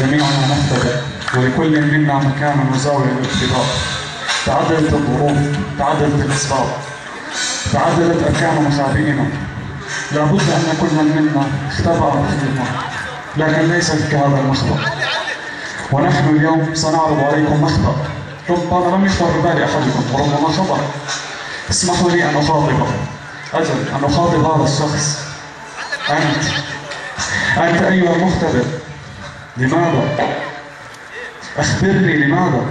جميعنا نختبئ، ولكل منا مكان وزاوية للاختباء. تعددت الظروف، تعددت الأسباب، تعددت أركان مخابئنا. لابد أن كل منا اختبأ مخبئنا، لكن ليس كهذا المخبأ. ونحن اليوم سنعرض عليكم مخبأ ربما لم يخطر ببال أحدكم، وربما خطر. اسمحوا لي أن أخاطبه، أن أخاطب هذا الشخص. أنت أيها المختبئ، لماذا؟ أخبرني لماذا؟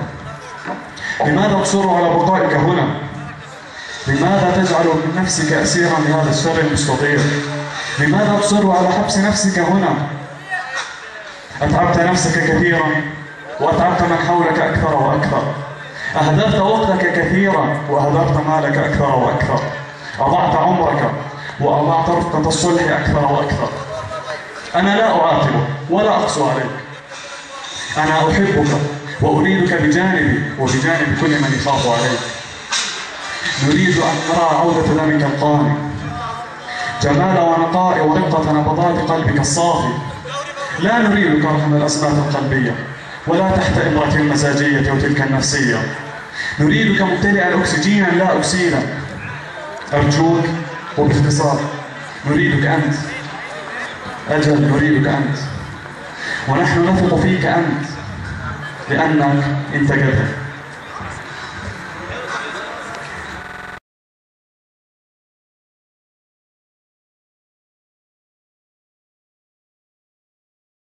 لماذا تصر على بقائك هنا؟ لماذا تجعل من نفسك أسيرا لهذا الشر المستطير؟ لماذا تصر على حبس نفسك هنا؟ أتعبت نفسك كثيرا، وأتعبت من حولك أكثر وأكثر. أهدرت وقتك كثيرا، وأهدرت مالك أكثر وأكثر. أضعت عمرك، وأضعت رفقة الصلح أكثر وأكثر. أنا لا أعاتبك ولا أقسو عليك، أنا أحبك وأريدك بجانبي وبجانب كل من يخاف عليك. نريد أن نرى عودة دمك القاني، جمال ونقاء ورقة نبضات قلبك الصافي. لا نريد كرح الأزمات القلبية، ولا تحت إمرة المزاجية وتلك النفسية. نريدك ممتلئا أكسجينا لا أكسيدا. أرجوك وباختصار، نريدك أنت. أجل نريدك أنت، ونحن نثق فيك أنت، لأنك انتجبت.